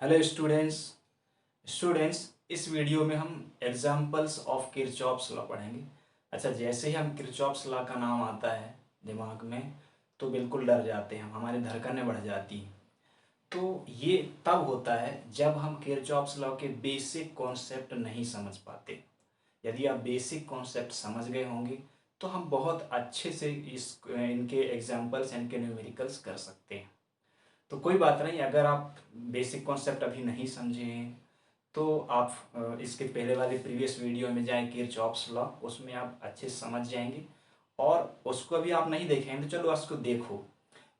Hello students इस video में हम एग्जाम्पल्स ऑफ किरचॉफ्स लॉ पढ़ेंगे। अच्छा, जैसे ही हम किरचॉफ्स लॉ का नाम आता है दिमाग में तो बिल्कुल डर जाते हैं, हमारी धड़कनें बढ़ जाती हैं। तो ये तब होता है जब हम किरचॉफ्स लॉ के बेसिक कॉन्सेप्ट नहीं समझ पाते। यदि आप बेसिक कॉन्सेप्ट समझ गए होंगे तो हम बहुत अच्छे से इनके एग्जाम्पल्स, इनके न्यूमेरिकल्स कर सकते हैं। तो कोई बात नहीं, अगर आप बेसिक कॉन्सेप्ट अभी नहीं समझे हैं तो आप इसके पहले वाले प्रीवियस वीडियो में जाएं, किरचॉफ्स लॉ, उसमें आप अच्छे से समझ जाएंगे। और उसको अभी आप नहीं देखेंगे तो चलो उसको देखो।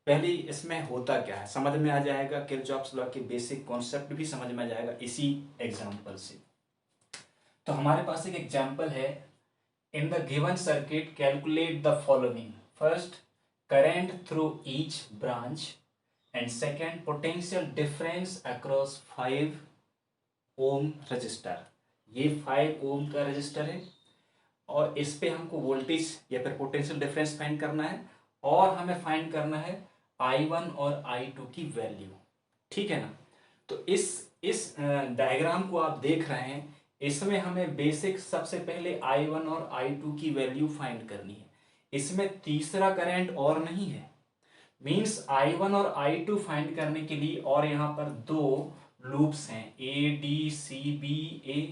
पहले इसमें होता क्या है समझ में आ जाएगा, किरचॉफ्स लॉ के बेसिक कॉन्सेप्ट भी समझ में आ जाएगा इसी एग्जाम्पल से। तो हमारे पास एक एग्जाम्पल है, in the given circuit calculate the following. First, current through each branch, and second, potential difference across 5 ohm resistor. ये 5 ओम का रजिस्टर है और इस पे हमको वोल्टेज या फिर पोटेंशियल डिफरेंस फाइंड करना है और हमें फाइंड करना है I1 और I2 की वैल्यू। ठीक है ना। तो इस डायग्राम को आप देख रहे हैं, इसमें हमें बेसिक सबसे पहले I1 और I2 की वैल्यू फाइंड करनी है। इसमें तीसरा करंट और नहीं है। मीन्स I1 और I2 फाइंड करने के लिए और यहाँ पर दो लूप्स हैं, ADCBA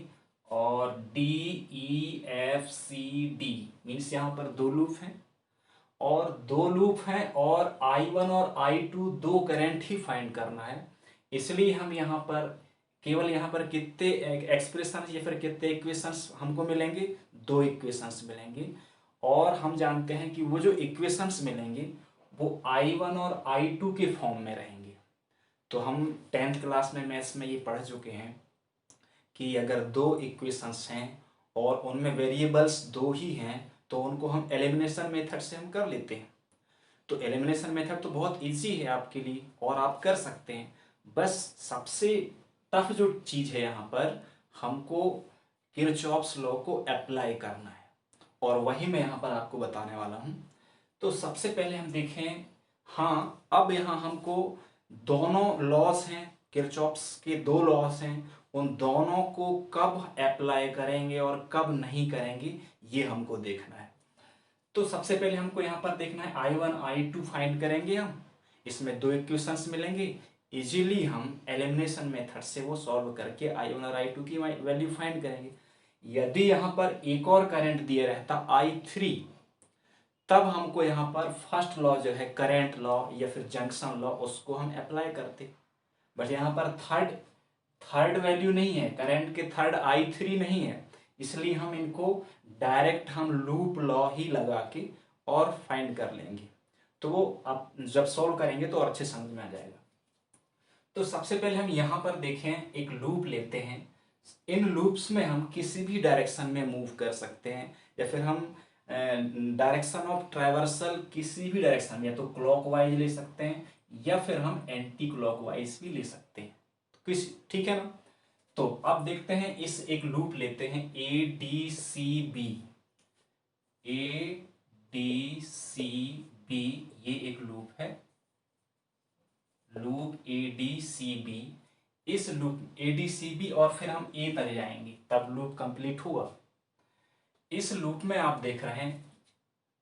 और DEFCD। मीन्स यहाँ पर दो लूप हैं और I1 और I2 दो करंट ही फाइंड करना है। इसलिए हम यहाँ पर केवल यहाँ पर कितने एक्सप्रेशन या फिर कितने इक्वेशंस हमको मिलेंगे, दो इक्वेशंस मिलेंगे। और हम जानते हैं कि वो जो इक्वेशंस मिलेंगे वो I1 और I2 के फॉर्म में रहेंगे। तो हम 10th क्लास में मैथ्स में ये पढ़ चुके हैं कि अगर दो इक्वेशंस हैं और उनमें वेरिएबल्स दो ही हैं तो उनको हम एलिमिनेशन मेथड से हम कर लेते हैं। तो एलिमिनेशन मेथड तो बहुत इजी है आपके लिए और आप कर सकते हैं। बस सबसे टफ जो चीज़ है यहाँ पर, हमको किरचॉफ्स लॉ को अप्लाई करना है और वही मैं यहाँ पर आपको बताने वाला हूँ। तो सबसे पहले हम देखें, हाँ अब यहाँ हमको दोनों लॉस हैं, किरचॉफ्स के दो लॉस हैं, उन दोनों को कब अप्लाई करेंगे और कब नहीं करेंगे ये हमको देखना है। तो सबसे पहले हमको यहाँ पर देखना है I1 I2 फाइंड करेंगे हम। इसमें दो इक्वेशंस मिलेंगे, इजीली हम एलिमिनेशन मेथड से वो सॉल्व करके I1 और I2 की वैल्यू फाइंड करेंगे। यदि यहाँ पर एक और करंट दिया रहता I3, तब हमको यहाँ पर फर्स्ट लॉ जो है करंट लॉ या फिर जंक्शन लॉ, उसको हम अप्लाई करते। बट यहाँ पर थर्ड वैल्यू नहीं है, करंट के थर्ड I3 नहीं है, इसलिए हम इनको डायरेक्ट हम लूप लॉ ही लगा के और फाइंड कर लेंगे। तो वो आप जब सॉल्व करेंगे तो और अच्छे समझ में आ जाएगा। तो सबसे पहले हम यहाँ पर देखें, एक लूप लेते हैं। इन लूप्स में हम किसी भी डायरेक्शन में मूव कर सकते हैं या फिर हम डायरेक्शन ऑफ ट्रैवर्सल किसी भी डायरेक्शन में या तो क्लॉकवाइज ले सकते हैं या फिर हम एंटी क्लॉकवाइज भी ले सकते हैं। तो किस ठीक है ना। तो अब देखते हैं, इस एक लूप लेते हैं ADCB ये एक लूप है, लूप ADCB। इस लूप ADCB और फिर हम A तक जाएंगे तब लूप कंप्लीट हुआ। इस लूप में आप देख रहे हैं,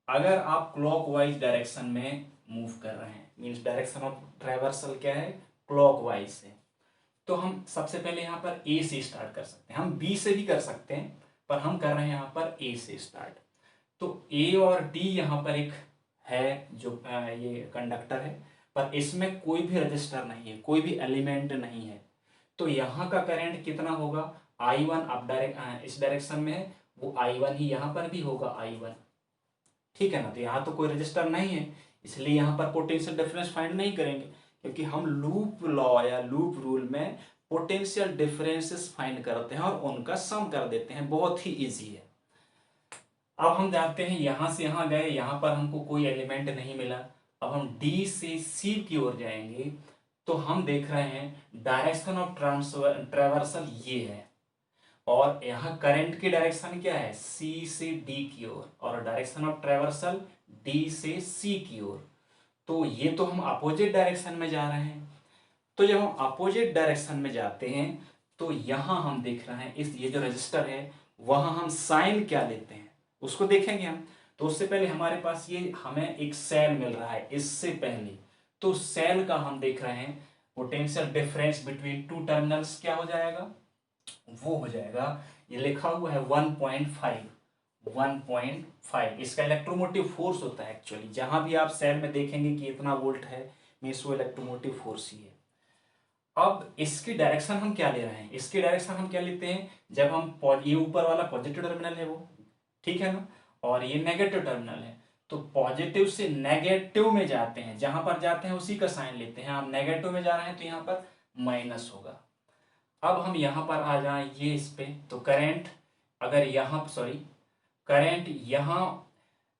अगर आप क्लॉकवाइज डायरेक्शन में मूव कर रहे हैं, मींस डायरेक्शन ऑफ ट्रैवर्सल क्या है, क्लॉकवाइज है, तो हम सबसे पहले यहाँ पर A से स्टार्ट कर सकते हैं। हम B से भी कर सकते हैं पर हम कर रहे हैं यहाँ पर A से स्टार्ट। तो A और D यहाँ पर एक है जो ये कंडक्टर है, पर इसमें कोई भी रजिस्टर नहीं है, कोई भी एलिमेंट नहीं है। तो यहाँ का करंट कितना होगा, I1 अब डायरेक्ट इस डायरेक्शन में है, वो I1 ही यहाँ पर भी होगा I1। ठीक है ना। तो यहाँ तो कोई रजिस्टर नहीं है, इसलिए यहाँ पर पोटेंशियल डिफरेंस फाइंड नहीं करेंगे, क्योंकि हम लूप लॉ या लूप रूल में पोटेंशियल डिफरेंसेस फाइंड करते हैं और उनका सम कर देते हैं, बहुत ही इजी है। अब हम जानते हैं यहां से यहां गए, यहां पर हमको कोई एलिमेंट नहीं मिला। अब हम डी से सी की ओर जाएंगे तो हम देख रहे हैं डायरेक्शन ऑफ ट्रांसवर्सल ये है और यहाँ करंट की डायरेक्शन क्या है, सी से डी की ओर, और डायरेक्शन ऑफ ट्रांसवर्सल डी से सी की ओर। तो ये तो हम अपोजिट डायरेक्शन में जा रहे हैं। तो जब हम अपोजिट डायरेक्शन में जाते हैं तो यहां हम देख रहे हैं इस ये जो रजिस्टर है वहां हम साइन क्या लेते हैं उसको देखेंगे हम। तो उससे पहले हमारे पास ये हमें एक सेल मिल रहा है इससे पहले, तो सेल का हम देख रहे हैं potential difference between two terminals क्या हो जाएगा, वो हो जाएगा, ये लिखा हुआ है 1.5 इसका इलेक्ट्रोमोटिव फोर्स होता है एक्चुअली, जहां भी आप सेल में देखेंगे कि इतना वोल्ट है मीन्स वो इलेक्ट्रोमोटिव फोर्स ही है। अब इसकी डायरेक्शन हम क्या ले रहे हैं, इसकी डायरेक्शन हम क्या लेते हैं, जब हम ये ऊपर वाला पॉजिटिव टर्मिनल है वो, ठीक है ना, और ये नेगेटिव टर्मिनल है, तो पॉजिटिव से नेगेटिव में जाते हैं, जहां पर जाते हैं उसी का साइन लेते हैं। हम नेगेटिव में जा रहे हैं तो यहाँ पर माइनस होगा। अब हम यहां पर आ जाएं ये इस पे, तो करंट अगर यहाँ करंट यहाँ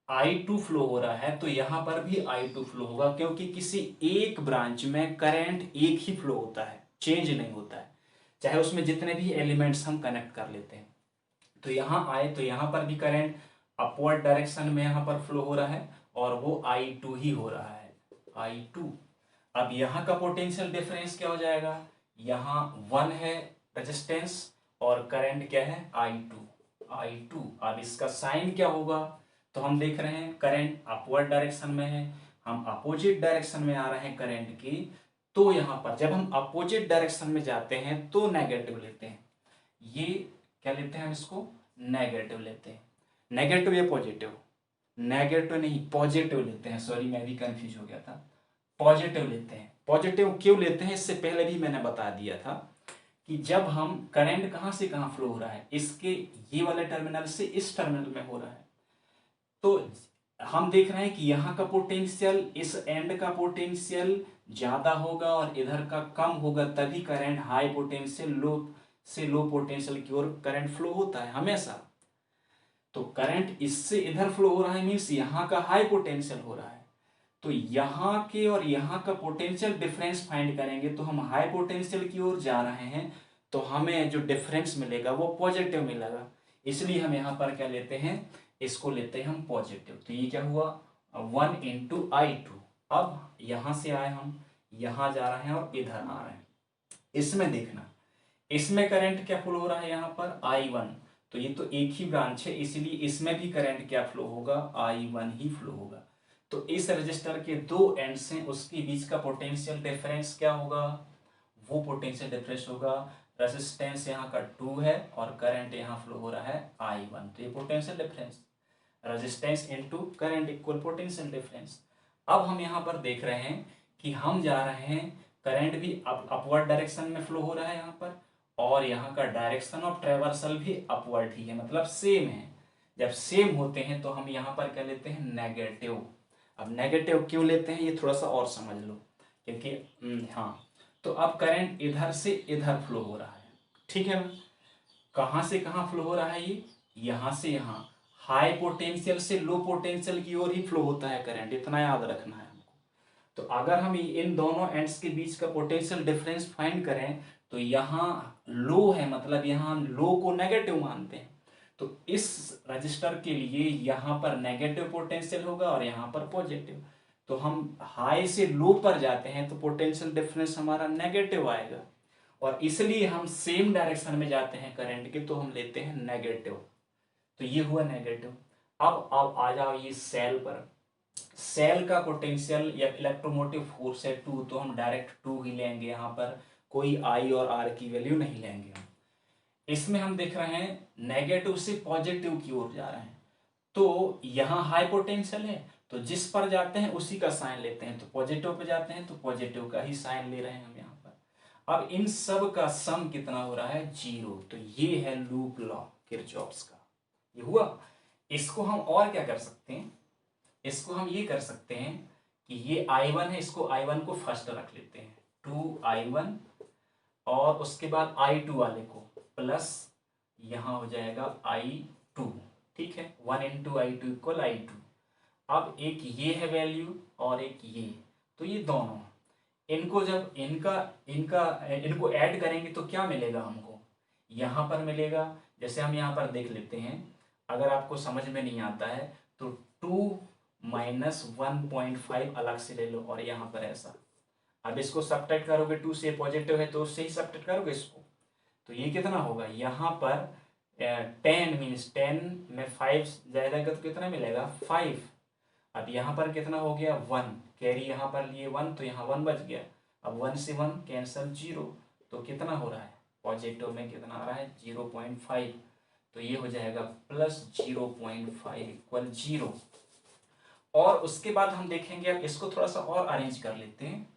I2 फ्लो हो रहा है तो यहां पर भी I2 फ्लो होगा, क्योंकि किसी एक ब्रांच में करंट एक ही फ्लो होता है, चेंज नहीं होता है, चाहे उसमें जितने भी एलिमेंट्स हम कनेक्ट कर लेते हैं। तो यहां आए तो यहां पर भी करंट अपवर्ड डायरेक्शन में यहां पर फ्लो हो रहा है और वो I2 ही हो रहा है, I2। अब यहाँ का पोटेंशियल डिफरेंस क्या हो जाएगा, यहाँ 1 है रेजिस्टेंस और करंट क्या है I2। अब इसका साइन क्या होगा, तो हम देख रहे हैं करंट अपवर्ड डायरेक्शन में है, हम अपोजिट डायरेक्शन में आ रहे हैं करंट की, तो यहाँ पर जब हम अपोजिट डायरेक्शन में जाते हैं तो नेगेटिव लेते हैं, ये क्या लेते हैं हम इसको नेगेटिव लेते हैं, नेगेटिव या पॉजिटिव, नेगेटिव नहीं पॉजिटिव लेते हैं, सॉरी मैं भी कंफ्यूज हो गया था, पॉजिटिव लेते हैं। पॉजिटिव क्यों लेते हैं इससे पहले भी मैंने बता दिया था कि जब हम करंट कहां से कहां फ्लो हो रहा है, इसके ये वाले टर्मिनल से इस टर्मिनल में हो रहा है, तो हम देख रहे हैं कि यहाँ का पोटेंशियल इस एंड का पोटेंशियल ज्यादा होगा और इधर का कम होगा, तभी current high potential low potential की ओर करंट फ्लो होता है हमेशा। तो करंट इससे इधर फ्लो हो रहा है मीन्स यहाँ का हाई पोटेंशियल हो रहा है, तो यहाँ के और यहाँ का पोटेंशियल डिफरेंस फाइंड करेंगे तो हम हाई पोटेंशियल की ओर जा रहे हैं, तो हमें जो डिफरेंस मिलेगा वो पॉजिटिव मिलेगा, इसलिए हम यहाँ पर क्या लेते हैं, इसको लेते हैं हम पॉजिटिव। तो ये क्या हुआ 1 इंटू I2। अब यहां से आए हम यहां जा रहे हैं और इधर आ रहे हैं, इसमें देखना इसमें करंट क्या फ्लो हो रहा है यहाँ पर I1, तो ये तो एक ही ब्रांच है इसलिए इसमें भी करंट क्या फ्लो होगा I1 ही फ्लो होगा। तो इस रजिस्टर के दो एंड्स हैं उसके बीच का पोटेंशियल डिफरेंस क्या होगा, वो पोटेंशियल डिफरेंस होगा, रेजिस्टेंस यहाँ का 2 है और करंट यहाँ फ्लो हो रहा है I1, तो ये potential difference, resistance into current equal potential difference. अब हम यहाँ पर देख रहे हैं कि हम जा रहे हैं करंट भी अपवर्ड डायरेक्शन में फ्लो हो रहा है यहाँ पर, और यहाँ का डायरेक्शन ऑफ ट्रेवर्सल भी अपवर्ड ही है, मतलब सेम है। जब सेम होते हैं तो हम यहाँ पर क्या लेते हैं नेगेटिव। अब नेगेटिव क्यों लेते हैं ये थोड़ा सा और समझ लो, क्योंकि हाँ, तो अब करंट इधर से इधर फ्लो हो रहा है, ठीक है ना, कहाँ से कहाँ फ्लो हो रहा है, ये यहाँ से यहाँ, हाई पोटेंशियल से लो पोटेंशियल की ओर ही फ्लो होता है करंट, इतना याद रखना है हमको। तो अगर हम इन दोनों एंड्स के बीच का पोटेंशियल डिफरेंस फाइंड करें तो यहाँ लो है, मतलब यहाँ हम लो को नेगेटिव मानते हैं, तो इस रजिस्टर के लिए यहाँ पर नेगेटिव पोटेंशियल होगा और यहाँ पर पॉजिटिव, तो हम हाई से लो पर जाते हैं तो पोटेंशियल डिफरेंस हमारा नेगेटिव आएगा, और इसलिए हम सेम डायरेक्शन में जाते हैं करंट के तो हम लेते हैं नेगेटिव, तो ये हुआ नेगेटिव। अब आ जाओ ये सेल पर, सेल का पोटेंशियल या इलेक्ट्रोमोटिव फोर्स है 2, तो हम डायरेक्ट 2 ही लेंगे, यहाँ पर कोई I और R की वैल्यू नहीं लेंगे हम। इसमें हम देख रहे हैं नेगेटिव से पॉजिटिव की ओर जा रहे हैं, तो यहाँ हाई पोटेंशियल है तो जिस पर जाते हैं उसी का साइन लेते हैं, तो पॉजिटिव पे जाते हैं तो पॉजिटिव का ही साइन ले रहे हैं हम यहाँ पर। अब इन सब का सम कितना हो रहा है 0, तो ये है लूप लॉ किरचॉफ्स का, ये हुआ। इसको हम और क्या कर सकते हैं, इसको हम ये कर सकते हैं कि ये I1 है, इसको I1 को फर्स्ट रख लेते हैं 2I1, और उसके बाद I2 वाले को प्लस यहाँ हो जाएगा I2, ठीक है, 1 इंटू I2 इक्वल I2। अब एक ये है वैल्यू और एक ये, तो ये दोनों इनको जब इनको ऐड करेंगे तो क्या मिलेगा हमको, यहाँ पर मिलेगा, जैसे हम यहाँ पर देख लेते हैं, अगर आपको समझ में नहीं आता है तो 2 - 1.5 अलग से ले लो और यहाँ पर ऐसा, अब इसको सब्ट्रैक्ट करोगे, 2 से पॉजिटिव है तो उससे ही सब्ट्रैक्ट करोगे इसको, तो ये कितना होगा यहाँ पर 10 मीन्स 10 में 5 जाएगा तो कितना मिलेगा 5। अब यहाँ पर कितना हो गया 1, कैरी यहाँ पर लिए 1 तो यहाँ 1 बच गया। अब 1 से 1 कैंसल 0, तो कितना हो रहा है पॉजिटिव में कितना आ रहा है 0.5, तो ये हो जाएगा प्लस 0.5 इक्वल 0। और उसके बाद हम देखेंगे, अब इसको थोड़ा सा और अरेंज कर लेते हैं,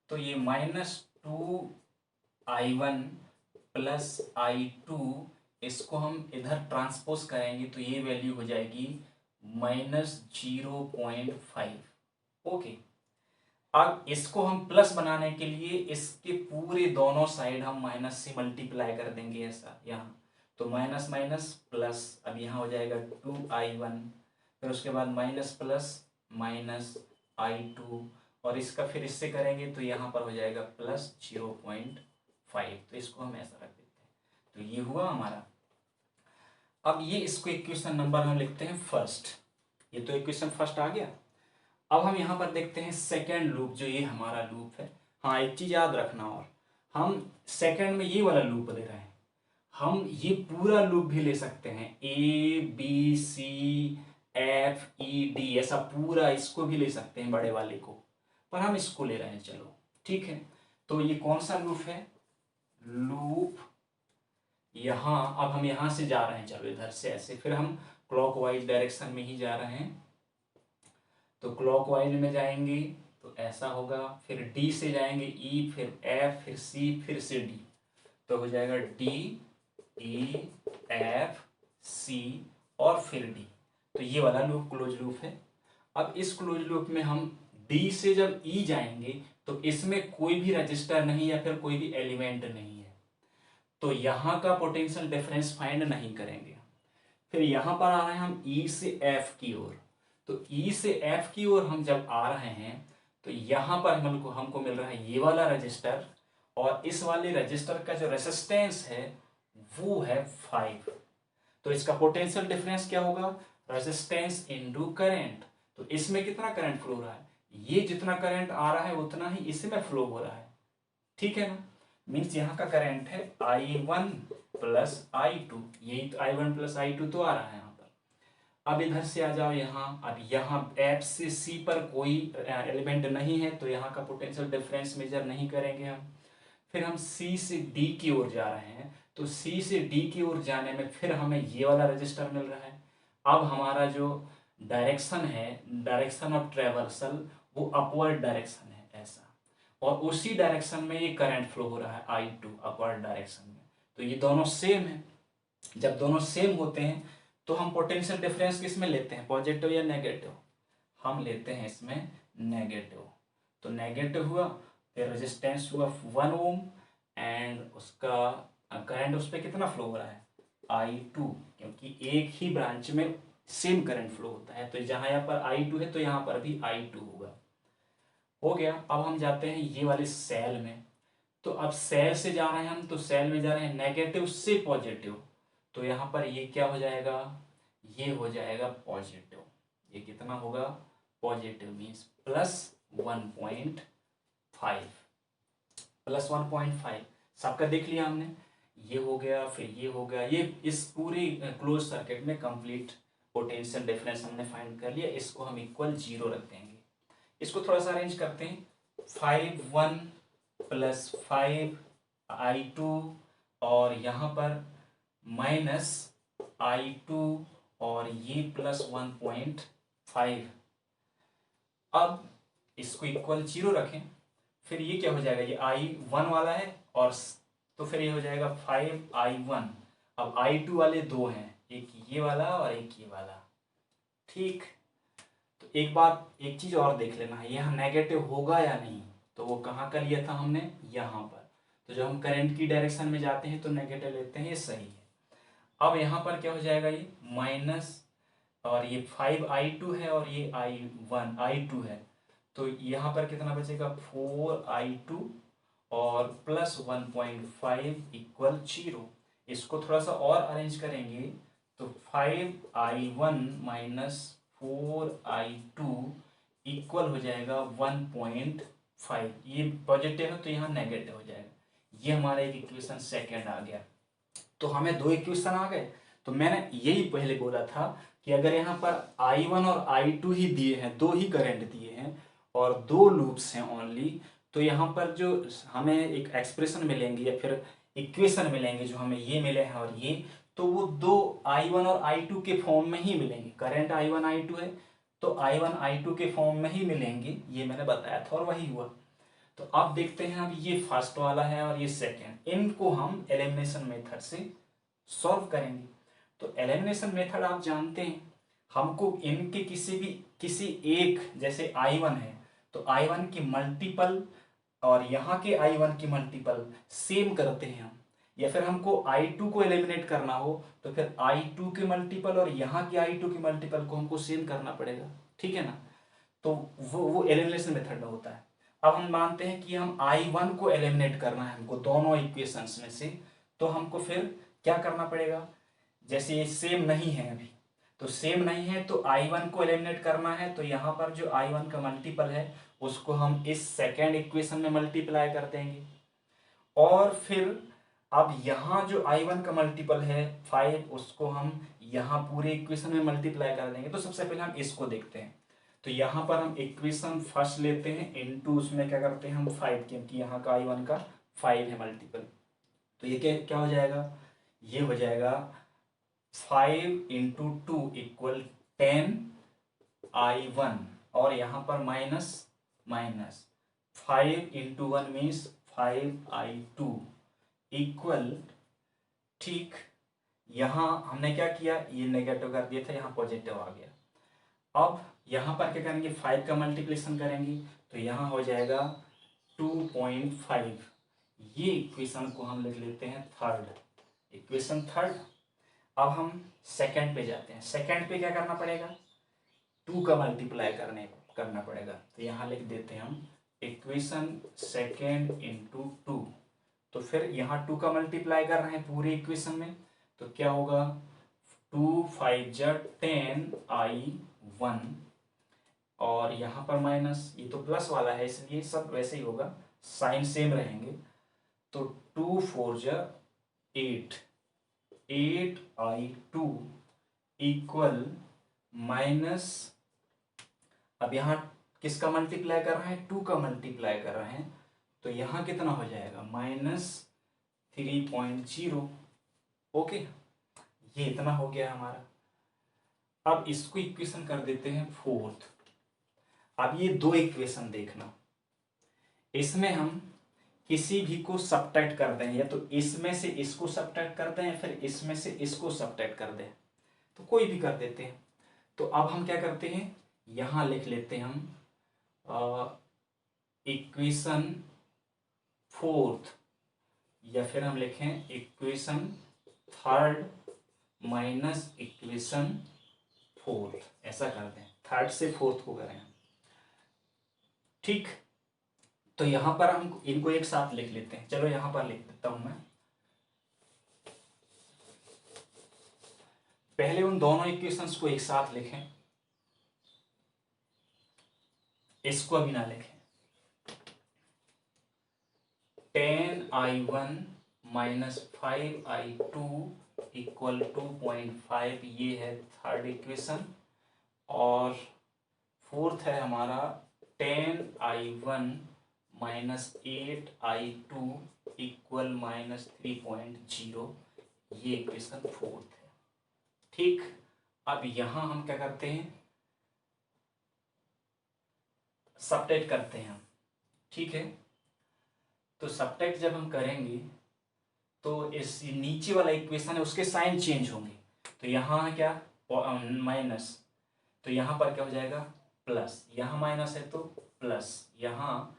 तो ये -2i1 प्लस i2 इसको हम इधर ट्रांसपोज करेंगे तो ये वैल्यू हो जाएगी -0.5। ओके, अब इसको हम प्लस बनाने के लिए इसके पूरे दोनों साइड हम माइनस से मल्टीप्लाई कर देंगे, ऐसा यहाँ, तो माइनस माइनस प्लस, अब यहाँ हो जाएगा 2i1, फिर उसके बाद माइनस प्लस -i2, और इसका फिर इससे करेंगे तो यहाँ पर हो जाएगा प्लस 0.5, तो इसको हम ऐसा रख देते हैं, तो ये हुआ हमारा। अब ये इसको इक्वेशन नंबर हम लिखते हैं फर्स्ट, ये तो इक्वेशन फर्स्ट आ गया। अब हम यहाँ पर देखते हैं सेकेंड लूप, जो ये हमारा लूप है। हाँ, एक चीज याद रखना, और हम सेकेंड में ये वाला लूप ले रहे हैं, हम ये पूरा लूप भी ले सकते हैं, ABCFED ऐसा पूरा इसको भी ले सकते हैं बड़े वाले को, पर हम इसको ले रहे हैं, चलो ठीक है। तो ये कौन सा लूप है, लूप यहाँ, अब हम यहाँ से जा रहे हैं, चलो इधर से ऐसे, फिर हम क्लॉकवाइज डायरेक्शन में ही जा रहे हैं, तो क्लॉकवाइज में जाएंगे तो ऐसा होगा, फिर डी से जाएंगे ई, फिर एफ, फिर सी, फिर से डी, तो हो जाएगा डी ई एफ सी और फिर डी, तो ये वाला लूप क्लोज लूप है। अब इस क्लोज लूप में हम डी से जब ई जाएंगे तो इसमें कोई भी रजिस्टर नहीं या फिर कोई भी एलिमेंट नहीं है, तो यहाँ का पोटेंशियल डिफरेंस फाइंड नहीं करेंगे। फिर यहाँ पर आ रहे हैं हम ई से एफ की ओर, तो ई से एफ की ओर हम जब आ रहे हैं तो यहाँ पर हमको मिल रहा है ये वाला रजिस्टर, और इस वाले रजिस्टर का जो रेसिस्टेंस है वो है 5, तो इसका पोटेंशियल डिफरेंस क्या होगा, रेजिस्टेंस इनटू करंट, तो इसमें कितना करंट फ्लो हो रहा है, ये जितना करंट आ रहा है उतना ही इसमें फ्लो हो रहा है, ठीक है ना, मीन्स यहाँ का करंट है I1 प्लस I2, यही तो I1 प्लस I2 तो आ रहा है यहाँ पर। अब इधर से आ जाओ यहाँ, अब यहाँ F से C पर कोई एलिमेंट नहीं है तो यहाँ का पोटेंशियल डिफरेंस मेजर नहीं करेंगे हम। फिर हम C से D की ओर जा रहे हैं, तो C से D की ओर जाने में फिर हमें ये वाला रजिस्टर मिल रहा है। अब हमारा जो डायरेक्शन है, डायरेक्शन ऑफ ट्रेवर्सल, वो अपवर्ड डायरेक्शन है ऐसा, और उसी डायरेक्शन में ये करंट फ्लो हो रहा है I2 अपवर्ड डायरेक्शन में, तो ये दोनों सेम है। जब दोनों सेम होते हैं तो हम पोटेंशियल डिफरेंस किस में लेते हैं, पॉजिटिव या नेगेटिव, हम लेते हैं इसमें नेगेटिव, तो नेगेटिव हुआ, फिर रेजिस्टेंस हुआ 1 ओम, एंड उसका करंट उस पर कितना फ्लो हो रहा है I2, क्योंकि एक ही ब्रांच में सेम करंट फ्लो होता है, तो जहाँ यहाँ पर I2 है तो यहाँ पर भी I2 होगा। हो गया। अब हम जाते हैं ये वाले सेल में, तो अब सेल से जा रहे हैं हम, तो सेल में जा रहे हैं नेगेटिव से पॉजिटिव, तो यहाँ पर ये क्या हो जाएगा, ये हो जाएगा पॉजिटिव, ये कितना होगा पॉजिटिव, मीन्स +1.5, +1.5 सबका देख लिया हमने, ये हो गया, फिर ये हो गया, ये इस पूरे क्लोज सर्किट में कंप्लीट पोटेंशियल डिफरेंस हमने फाइंड कर लिया, इसको हम इक्वल 0 रख देंगे। इसको थोड़ा सा अरेंज करते हैं, 5 प्लस 5I2 और यहाँ पर -I2 और ये +1.5, अब इसको इक्वल 0 रखें, फिर ये क्या हो जाएगा, ये I1 वाला है, और तो फिर ये हो जाएगा 5I1, अब I2 वाले दो हैं, एक ये वाला और एक ये वाला, ठीक। तो एक बात, एक चीज और देख लेना है, यहाँ नेगेटिव होगा या नहीं, तो वो कहाँ का लिया था हमने, यहाँ पर, तो जब हम करंट की डायरेक्शन में जाते हैं तो नेगेटिव लेते हैं, ये सही है। अब यहाँ पर क्या हो जाएगा, ये माइनस, और ये 5I2 है और ये I2 है, तो यहाँ पर कितना बचेगा 4I2 और +1.5 इक्वल 0। इसको थोड़ा सा और अरेंज करेंगे तो 5I1 माइनस 4I2 इक्वल हो जाएगा 1.5, 5, ये पॉजिटिव है तो यहाँ नेगेटिव हो जाएगा। ये हमारा एक इक्वेशन सेकेंड आ गया। तो हमें दो इक्वेशन आ गए। तो मैंने यही पहले बोला था कि अगर यहाँ पर I1 और I2 ही दिए हैं, दो ही करंट दिए हैं और दो लूप्स हैं ओनली, तो यहाँ पर जो हमें एक एक्सप्रेशन मिलेंगे या फिर इक्वेशन मिलेंगे जो हमें ये मिले हैं और ये, तो वो दो I1 और I2 के फॉर्म में ही मिलेंगे। करंट I1 I2 है तो I1 I2 के फॉर्म में ही मिलेंगे, ये मैंने बताया था और वही हुआ। तो अब देखते हैं, अब ये फर्स्ट वाला है और ये सेकेंड, इनको हम एलिमिनेशन मेथड से सॉल्व करेंगे। तो एलिमिनेशन मेथड आप जानते हैं, हमको इनके किसी एक, जैसे I1 है तो I1 की मल्टीपल और यहाँ के I1 की मल्टीपल सेम करते हैं हम, या फिर हमको I2 को एलिमिनेट करना हो तो फिर I2 के मल्टीपल और यहाँ की I2 की मल्टीपल को हमको सेम करना पड़ेगा, ठीक है ना। तो वो एलिमिनेशन मेथड में होता है। अब हम मानते हैं कि हम I1 को एलिमिनेट करना है हमको दोनों इक्वेशंस में से, तो हमको फिर क्या करना पड़ेगा, जैसे ये सेम नहीं है अभी, तो सेम नहीं है तो I1 को एलिमिनेट करना है, तो यहाँ पर जो I1 का मल्टीपल है उसको हम इस सेकेंड इक्वेशन में मल्टीप्लाई कर देंगे। और फिर अब यहाँ जो I1 का मल्टीपल है 5, उसको हम यहाँ पूरे इक्वेशन में मल्टीप्लाई कर देंगे। तो सबसे पहले हम इसको देखते हैं। तो यहाँ पर हम इक्वेशन फर्स्ट लेते हैं, इनटू उसमें क्या करते हैं हम 5, क्योंकि यहाँ का I1 का 5 है मल्टीपल। तो ये क्या क्या हो जाएगा, ये हो जाएगा 5 इंटू 2 इक्वल 10I1, और यहाँ पर minus minus 5 into 1 means 5I2 equal, ठीक, यहाँ हमने क्या किया, ये नेगेटिव कर दिया था, यहाँ पॉजिटिव आ गया। अब यहाँ पर क्या करेंगे, 5 का मल्टीप्लिकेशन करेंगे तो यहाँ हो जाएगा 2.5। ये इक्वेशन को हम लिख लेते हैं थर्ड, इक्वेशन थर्ड। अब हम सेकंड पे जाते हैं। सेकंड पे क्या करना पड़ेगा, 2 का मल्टीप्लाई करना पड़ेगा। तो यहाँ लिख देते हैं हम इक्वेशन सेकेंड इंटू 2। तो फिर यहाँ 2 का मल्टीप्लाई कर रहे हैं पूरे इक्वेशन में, तो क्या होगा 2 5 जा 10I1, और यहाँ पर माइनस, ये तो प्लस वाला है इसलिए सब वैसे ही होगा, साइन सेम रहेंगे। तो 2 4 जा 8I2 इक्वल माइनस, अब यहाँ किसका मल्टीप्लाई कर रहे हैं, 2 का मल्टीप्लाई कर रहे हैं, तो यहाँ कितना हो जाएगा -3.0। ओके, ये इतना हो गया हमारा। अब इसको इक्वेशन कर देते हैं फोर्थ। अब ये दो इक्वेशन देखना, इसमें हम किसी भी को सब्ट्रैक्ट कर दें, या तो इसमें से इसको सब्ट्रैक्ट कर दें या फिर इसमें से इसको सब्ट्रैक्ट कर दें, तो कोई भी कर देते हैं। तो अब हम क्या करते हैं, यहाँ लिख लेते हैं हम इक्वेशन फोर्थ, या फिर हम लिखें equation third minus equation fourth, ऐसा कर दें, थर्ड से फोर्थ को करें, ठीक। तो यहां पर हम इनको एक साथ लिख लेते हैं। चलो यहां पर लिख देता हूं मैं, पहले उन दोनों इक्वेशंस को एक साथ लिखें, इसको अभी ना लिखें। 10I1 माइनस 5I2 इक्वल 2.5, ये है थर्ड इक्वेशन। और फोर्थ है हमारा 10I1 माइनस 8I2 इक्वल -3.0, ये इक्वेशन फोर्थ है, ठीक। अब यहां हम क्या करते हैं, सब्ट्रैक्ट करते हैं हम, ठीक है। तो सब्ट्रैक्ट जब हम करेंगे तो इस नीचे वाला इक्वेशन है उसके साइन चेंज होंगे। तो यहाँ क्या माइनस, तो यहाँ पर क्या हो जाएगा प्लस, यहाँ माइनस है तो प्लस, यहाँ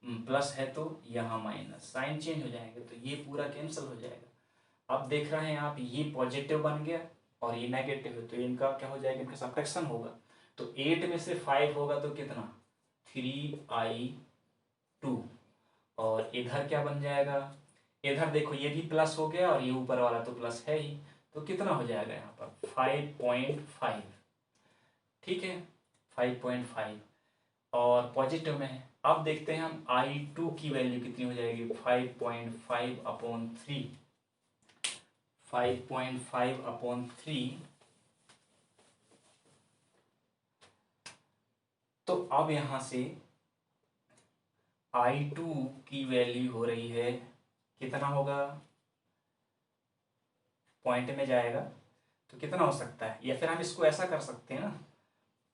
प्लस है तो यहाँ माइनस, साइन चेंज हो जाएंगे, तो ये पूरा कैंसिल हो जाएगा। अब देख रहे हैं आप, ये पॉजिटिव बन गया और ये नेगेटिव है, तो इनका क्या हो जाएगा, इनका सब्ट्रैक्शन होगा। तो 8 में से 5 होगा तो कितना 3I2, और इधर क्या बन जाएगा, इधर देखो ये भी प्लस हो गया और ये ऊपर वाला तो प्लस है ही, तो कितना हो जाएगा यहाँ पर 5.5, ठीक है 5.5, और पॉजिटिव में है। अब देखते हैं हम I2 की वैल्यू कितनी हो जाएगी, 5.5/3, 5.5/3। तो अब यहां से I2 की वैल्यू हो रही है, कितना होगा, पॉइंट में जाएगा तो कितना हो सकता है, या फिर हम इसको ऐसा कर सकते हैं ना,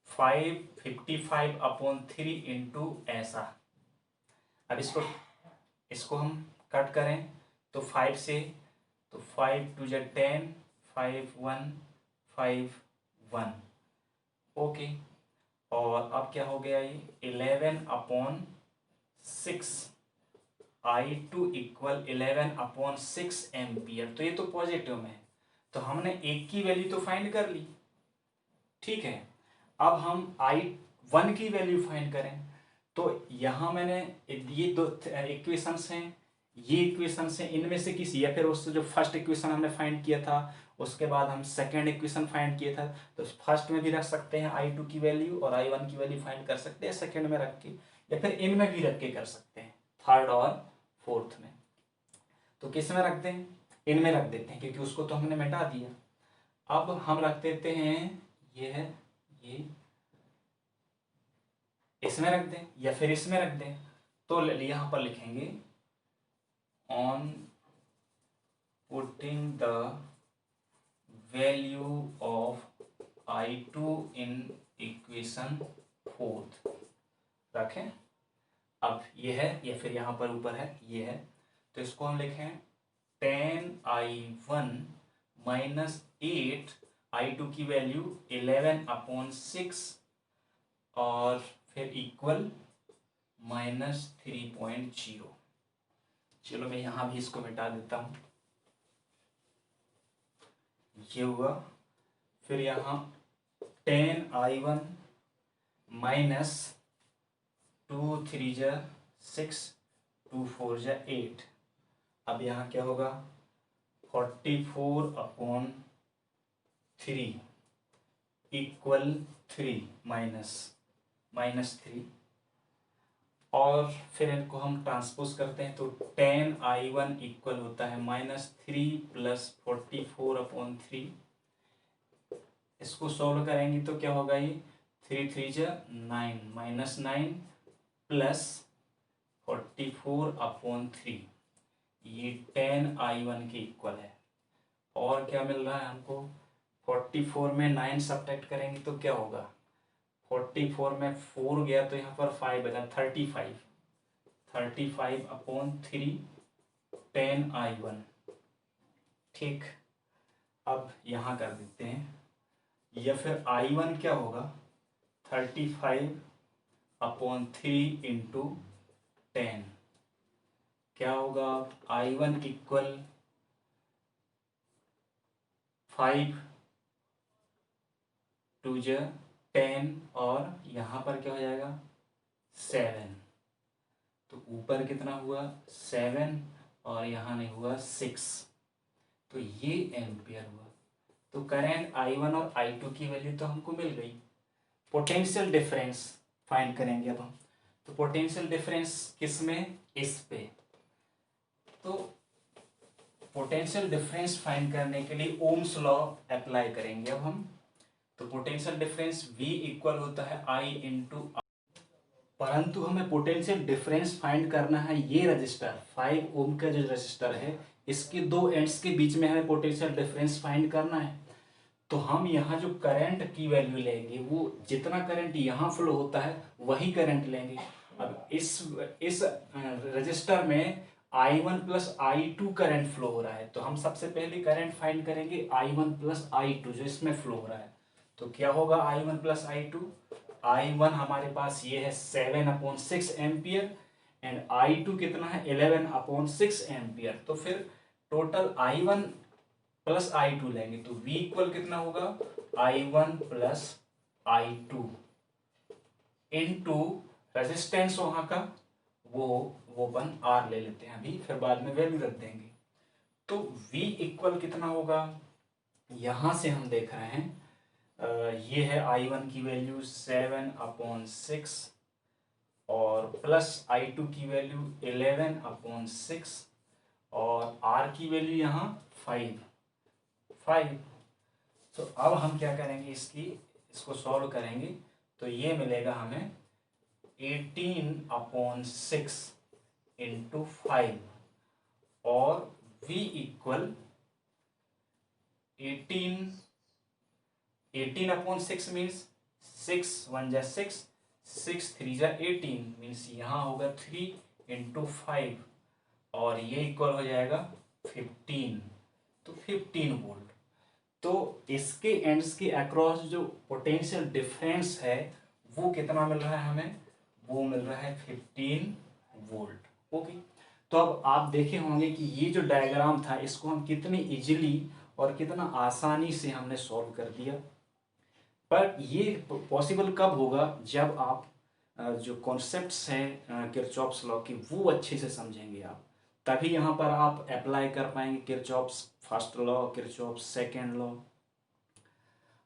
555/3 इंटू ऐसा। अब इसको हम कट करें तो 5 से, तो 5 2 × 10, 5 1 5 1, ओके। और अब क्या हो गया, ये 11/6, I2 इक्वल 11/6 एम्पियर। तो ये तो पॉजिटिव में है, तो हमने एक की वैल्यू तो फाइंड कर ली, ठीक है। अब हम I1 की वैल्यू फाइंड करें, तो यहां मैंने ये दो इक्वेशंस हैं, ये इक्वेशंस हैं, इनमें से किसी, या फिर उससे जो फर्स्ट इक्वेशन हमने फाइंड किया था उसके बाद हम सेकंड इक्वेशन फाइंड किया था, तो फर्स्ट में भी रख सकते हैं I2 की वैल्यू और I1 की वैल्यू फाइंड कर सकते हैं सेकंड में रख के, या फिर इनमें भी रख के कर सकते हैं, थर्ड और फोर्थ में। तो किस में रख दें, इनमें रख देते हैं, क्योंकि उसको तो हमने मिटा दिया। अब हम रख देते हैं, ये है, ये इसमें रख दें या फिर इसमें रख दें। तो यहां पर लिखेंगे on putting the value of I2 in equation 4 रखें। अब ये है, या फिर यहां पर ऊपर है, ये है, तो इसको हम लिखें 10I1 माइनस 8, I2 की वैल्यू 11/6 और फिर इक्वल -3.0। चलो मैं यहां भी इसको मिटा देता हूं, ये हुआ। फिर यहां 10I1 माइनस 2 3 × 6, 2 4 × 8। अब यहाँ क्या होगा, 44/3 इक्वल 3 -3। और फिर इनको हम ट्रांसपोज करते हैं, तो 10I1 इक्वल होता है -3 + 44/3। इसको सॉल्व करेंगे तो क्या होगा, ये 3 3 × 9 -9 प्लस 44/3, ये 10I1 के इक्वल है। और क्या मिल रहा है हमको, 44 में 9 सब्ट्रैक्ट करेंगे तो क्या होगा, 44 में 4 गया तो यहाँ पर 5 बचा, 35/3 10I1, ठीक। अब यहाँ कर देते हैं, या फिर I1 क्या होगा, 35/3 इंटू 10, क्या होगा, I1 इक्वल 5 2 × 10 और यहाँ पर क्या हो जाएगा 7, तो ऊपर कितना हुआ 7 और यहाँ नहीं हुआ 6, तो ये एम्पियर हुआ। तो करंट I1 और I2 की वैल्यू तो हमको मिल गई। पोटेंशियल डिफरेंस फाइंड करेंगे अब हम, तो पोटेंशियल डिफरेंस किस में, इस पे। तो पोटेंशियल डिफरेंस फाइंड करने के लिए ओम्स लॉ अप्लाई करेंगे अब हम। तो पोटेंशियल डिफरेंस V इक्वल होता है I इंटू, परंतु हमें पोटेंशियल डिफरेंस फाइंड करना है ये रजिस्टर 5 ओम का जो रजिस्टर है, इसके दो एंड्स के बीच में हमें पोटेंशियल डिफरेंस फाइंड करना है। तो हम यहाँ जो करंट की वैल्यू लेंगे, वो जितना करंट यहाँ फ्लो होता है वही करंट लेंगे। अब इस रजिस्टर में I1 + I2 करंट फ्लो हो रहा है, तो हम सबसे पहले करंट फाइंड करेंगे I1 + I2 जो इसमें फ्लो हो रहा है। तो क्या होगा I1 + I2, I1 हमारे पास ये है 7/6 एम्पियर एंड I2 कितना है 11/6 एम्पियर। तो फिर टोटल I1 + I2 लेंगे, तो V इक्वल कितना होगा, I1 + I2 इनटू रेजिस्टेंस वहां का वो अपन R ले लेते हैं अभी, फिर बाद में वैल्यू रख देंगे। तो V इक्वल कितना होगा, यहां से हम देख रहे हैं ये है I1 की वैल्यू 7/6 और प्लस I2 की वैल्यू 11/6 और R की वैल्यू यहाँ 5। तो अब हम क्या करेंगे, इसको सॉल्व करेंगे तो ये मिलेगा हमें 18/6 इंटू 5 और V इक्वल 18/6 मीन्स 6 1 जा 6, 6 3 जा 18 मीन्स यहाँ होगा 3 इंटू 5 और ये इक्वल हो जाएगा 15। तो 15 वोल्ट। तो इसके एंड्स के अक्रॉस जो पोटेंशियल डिफरेंस है वो कितना मिल रहा है हमें, वो मिल रहा है 15 वोल्ट। ओके, तो अब आप देखे होंगे कि ये जो डायग्राम था इसको हम कितनी इजीली और कितना आसानी से हमने सॉल्व कर दिया। पर ये पॉसिबल कब होगा, जब आप जो कॉन्सेप्ट्स हैं किरचॉफ्स लॉ की वो अच्छे से समझेंगे आप, तभी यहाँ पर आप अप्लाई कर पाएंगे Kirchhoff's first law, Kirchhoff's second law.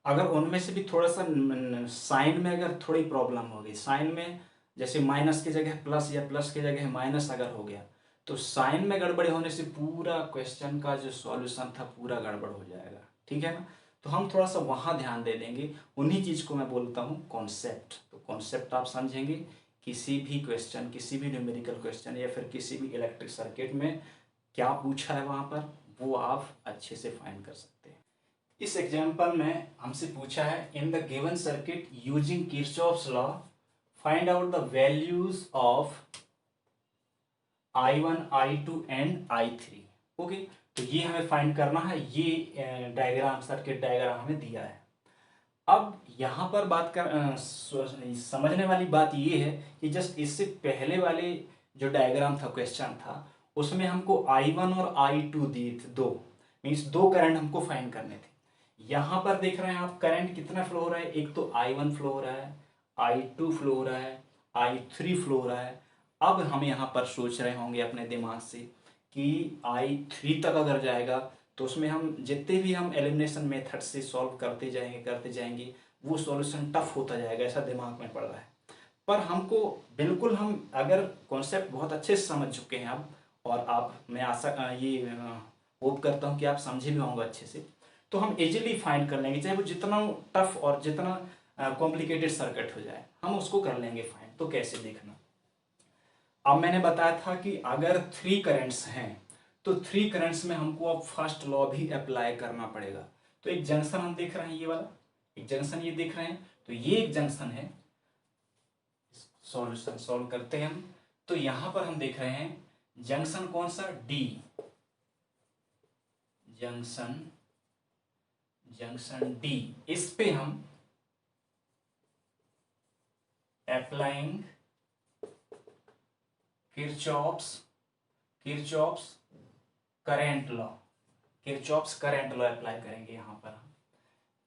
अगर उनमें से भी थोड़ा सा साइन में अगर थोड़ी प्रॉब्लम हो गई, साइन में जैसे माइनस की जगह प्लस या प्लस की जगह माइनस अगर हो गया, तो साइन में गड़बड़ी होने से पूरा क्वेश्चन का जो सॉल्यूशन था पूरा गड़बड़ हो जाएगा। ठीक है ना, तो हम थोड़ा सा वहाँ ध्यान दे देंगे। उन्हीं चीज़ को मैं बोलता हूँ कॉन्सेप्ट। तो कॉन्सेप्ट आप समझेंगे, किसी भी क्वेश्चन, किसी भी न्यूमेरिकल क्वेश्चन या फिर किसी भी इलेक्ट्रिक सर्किट में क्या पूछा है वहाँ पर, वो आप अच्छे से फाइंड कर सकते हैं। इस एग्जाम्पल में हमसे पूछा है, in the given circuit using Kirchhoff's law find out the values of I1, I2 and I3। Okay, तो ये हमें फाइंड करना है। ये डायग्राम, सर्किट डायग्राम हमें दिया है। अब यहाँ पर बात कर समझने वाली बात ये है कि जस्ट इससे पहले वाले जो डायग्राम था, क्वेश्चन था, उसमें हमको I1 और I2 दिए थे, दो मीन्स दो करंट हमको फाइंड करने थे। यहाँ पर देख रहे हैं आप करंट कितना फ्लो हो रहा है, एक तो I1 फ्लो हो रहा है, I2 फ्लो हो रहा है, I3 फ्लो हो रहा है। अब हम यहाँ पर सोच रहे होंगे अपने दिमाग से कि I3 तक अगर जाएगा तो उसमें हम जितने भी हम एलिमिनेशन मेथड से सॉल्व करते जाएंगे वो सॉल्यूशन टफ होता जाएगा, ऐसा दिमाग में पड़ रहा है। पर हमको बिल्कुल, हम अगर कॉन्सेप्ट बहुत अच्छे से समझ चुके हैं अब, और आप, मैं आशा ये होप करता हूँ कि आप समझे भी होंगे अच्छे से, तो हम इजीली फाइंड कर लेंगे, चाहे वो जितना टफ और जितना कॉम्प्लिकेटेड सर्किट हो जाए, हम उसको कर लेंगे फाइंड। तो कैसे देखना, अब मैंने बताया था कि अगर 3 करंट्स हैं तो 3 करंट्स में हमको अब फर्स्ट लॉ भी अप्लाई करना पड़ेगा। तो एक जंक्शन हम देख रहे हैं, ये वाला एक जंक्शन ये देख रहे हैं, तो ये एक जंक्शन है। सॉल्यूशन सॉल्व करते हैं हम। तो यहां पर हम देख रहे हैं जंक्शन कौन सा, डी जंक्शन, जंक्शन डी। इस पे हम applying Kirchhoff's current law, Kirchhoff's current law apply करेंगे यहां पर हम।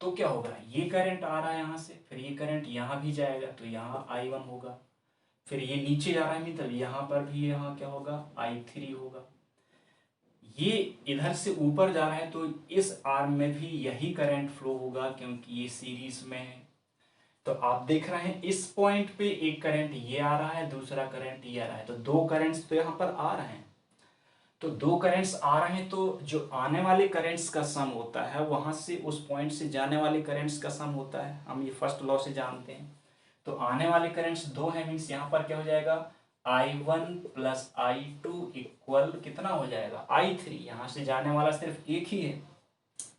तो क्या होगा, ये करंट आ रहा है यहां से, फिर ये करंट यहां भी जाएगा तो यहाँ I1 होगा, फिर ये नीचे जा रहा है मतलब यहाँ पर भी यहाँ क्या होगा, I3 होगा। ये इधर से ऊपर जा रहा है तो इस आर्म में भी यही करंट फ्लो होगा क्योंकि ये सीरीज में है। तो आप देख रहे हैं इस पॉइंट पे एक करंट ये आ रहा है, दूसरा करंट ये आ रहा है, तो दो करंट्स तो यहाँ पर आ रहे हैं। तो दो करंट्स आ रहे हैं तो जो आने वाले करंट्स का सम होता है वहां से उस पॉइंट से जाने वाले करंट्स का सम होता है, हम ये फर्स्ट लॉ से जानते हैं। तो आने वाले करंट्स दो हैं मीन्स यहाँ पर क्या हो जाएगा, I1 प्लस I2 इक्वल कितना हो जाएगा, I3। यहाँ से जाने वाला सिर्फ एक ही है,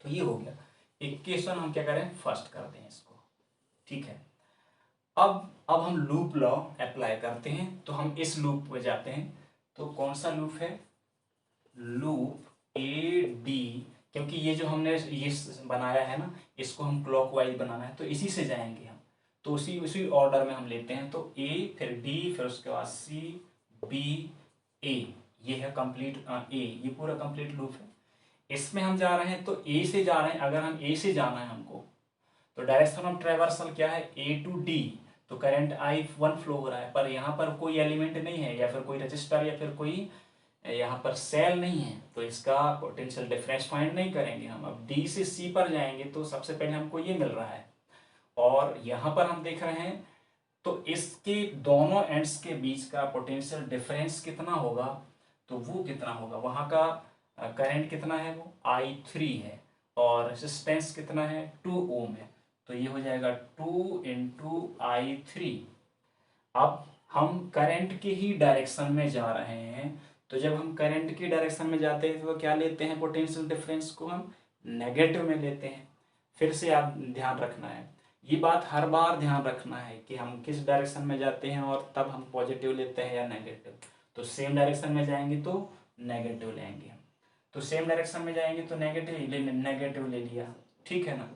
तो ये हो गया इक्वेशन। हम क्या करें, फर्स्ट कर दें इसको। ठीक है, अब हम लूप लॉ अप्लाई करते हैं। तो हम इस लूप पे जाते हैं। तो कौन सा लूप है, लूप ए डी, क्योंकि ये जो हमने ये बनाया है ना, इसको हम क्लॉकवाइज बनाना है तो इसी से जाएंगे हम। तो उसी ऑर्डर में हम लेते हैं। तो ए, फिर डी, फिर उसके बाद सी, बी, ए, ये है कंप्लीट ए, ये पूरा कंप्लीट लूप है। इसमें हम जा रहे हैं तो ए से जा रहे हैं। अगर हम ए से जाना है हमको, तो डायरेक्शन ऑफ ट्रेवर्सल क्या है, ए टू डी। तो करंट I1 फ्लो हो रहा है, पर यहाँ पर कोई एलिमेंट नहीं है या फिर कोई रजिस्टर या फिर कोई यहाँ पर सेल नहीं है, तो इसका पोटेंशियल डिफरेंस फाइंड नहीं करेंगे हम। अब डी से सी पर जाएंगे तो सबसे पहले हमको ये मिल रहा है, और यहाँ पर हम देख रहे हैं तो इसके दोनों एंड्स के बीच का पोटेंशियल डिफरेंस कितना होगा, तो वो कितना होगा, वहाँ का करंट कितना है, वो I3 है और रेजिस्टेंस कितना है 2 ओम है। तो ये हो जाएगा 2 इंटू I3। अब हम करंट की ही डायरेक्शन में जा रहे हैं, तो जब हम करंट की डायरेक्शन में जाते हैं तो क्या लेते हैं, पोटेंशियल डिफरेंस को हम नेगेटिव में लेते हैं। फिर से आप ध्यान रखना है, ये बात हर बार ध्यान रखना है कि हम किस डायरेक्शन में जाते हैं और तब हम पॉजिटिव लेते हैं या नेगेटिव। तो सेम डायरेक्शन में जाएंगे तो नेगेटिव लेंगे, तो सेम डायरेक्शन में जाएंगे तो नेगेटिव ले लिया, ठीक है ना।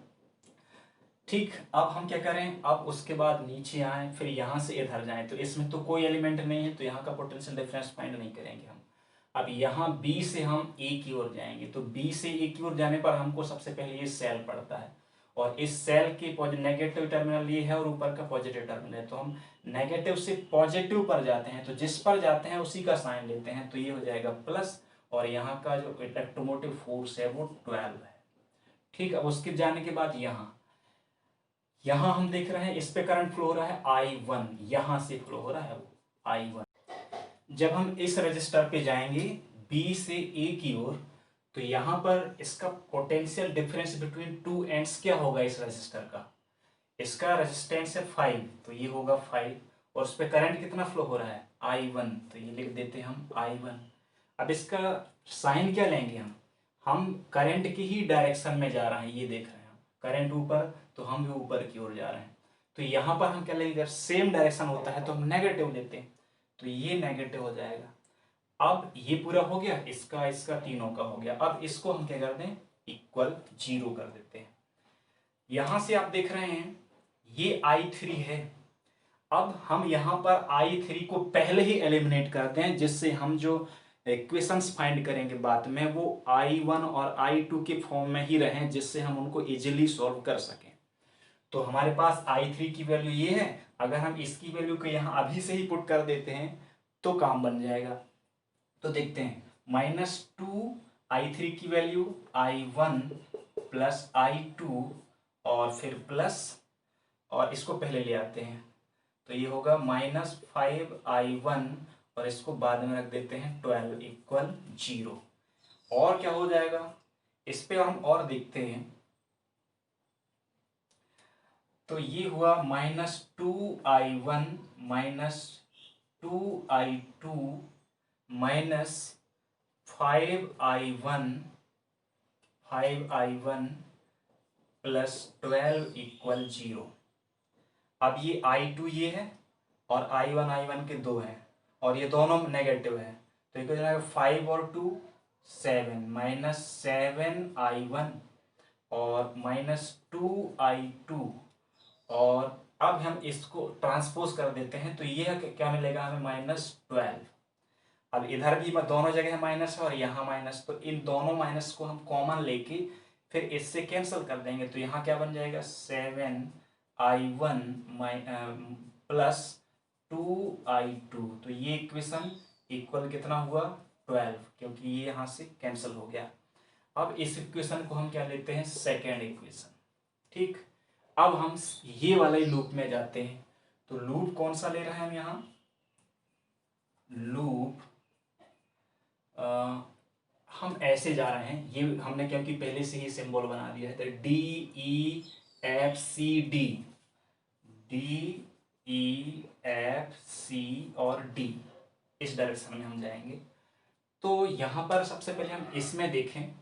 ठीक, अब हम क्या करें, अब उसके बाद नीचे आए, फिर यहाँ से इधर जाएं, तो इसमें तो कोई एलिमेंट नहीं है, तो यहाँ का पोटेंशियल डिफरेंस फाइंड नहीं करेंगे हम। अब यहाँ B से हम A की ओर जाएंगे, तो B से A की ओर जाने पर हमको सबसे पहले ये सेल पड़ता है, और इस सेल के नेगेटिव टर्मिनल ये है और ऊपर का पॉजिटिव टर्मिनल है, तो हम नेगेटिव से पॉजिटिव पर जाते हैं, तो जिस पर जाते हैं उसी का साइन लेते हैं, तो ये हो जाएगा प्लस, और यहाँ का जो इलेक्ट्रोमोटिव फोर्स है वो 12 है। ठीक, अब उसके जाने के बाद यहाँ हम देख रहे हैं इस पे करंट फ्लो हो रहा है I1, यहाँ से फ्लो हो रहा है वो I1। जब हम इस रजिस्टर पे जाएंगे B से A की ओर, तो यहाँ पर इसका potential difference between two ends क्या होगा इस रजिस्टर का, इसका रेजिस्टेंस है 5, तो ये होगा 5, और उस पर करंट कितना फ्लो हो रहा है I1, तो ये लिख देते हैं हम I1। अब इसका साइन क्या लेंगे हम करंट की ही डायरेक्शन में जा रहे हैं, ये देख रहे हैं हम करंट ऊपर, तो हम भी ऊपर की ओर जा रहे हैं, तो यहाँ पर हम क्या लेंगे, अगर सेम डायरेक्शन होता है तो हम नेगेटिव लेते हैं, तो ये नेगेटिव हो जाएगा। अब ये पूरा हो गया, इसका तीनों का हो गया। अब इसको हम क्या कर दें, इक्वल 0 कर देते हैं। यहां से आप देख रहे हैं ये I3 है। अब हम यहाँ पर I3 को पहले ही एलिमिनेट करते हैं, जिससे हम जो इक्वेशंस फाइंड करेंगे बाद में वो I1 और I2 के फॉर्म में ही रहें, जिससे हम उनको इजीली सॉल्व कर सकें। तो हमारे पास I3 की वैल्यू ये है, अगर हम इसकी वैल्यू को यहाँ अभी से ही पुट कर देते हैं तो काम बन जाएगा। तो देखते हैं, -2 I3 की वैल्यू I1 प्लस I2 और फिर प्लस, और इसको पहले ले आते हैं, तो ये होगा -5I1 और इसको बाद में रख देते हैं 12 इक्वल 0। और क्या हो जाएगा, इस पे हम और देखते हैं, तो ये हुआ -2I1 -2I2 -5I1 plus 12 equal 0। अब ये I2 ये है और I1 के दो हैं और ये दोनों नेगेटिव है, तो ये कितना है 5 और 2 7 -7I1 और -2I2, और अब हम इसको ट्रांसपोज कर देते हैं, तो ये क्या मिलेगा हमें -12। अब इधर भी दोनों जगह माइनस है और यहाँ माइनस, तो इन दोनों माइनस को हम कॉमन लेके फिर इससे कैंसिल कर देंगे, तो यहाँ क्या बन जाएगा 7I1 प्लस 2I2, तो ये इक्वेशन इक्वल कितना हुआ 12, क्योंकि ये यहाँ से कैंसिल हो गया। अब इस इक्वेशन को हम क्या लेते हैं, सेकेंड इक्वेशन। ठीक, अब हम ये वाले लूप में जाते हैं, तो लूप कौन सा ले रहे हैं हम यहाँ, लूप हम ऐसे जा रहे हैं, ये हमने क्योंकि पहले से ही सिंबल बना दिया है, तो DEFCD, DEFC और D, इस डायरेक्शन में हम जाएंगे। तो यहाँ पर सबसे पहले हम इसमें देखें,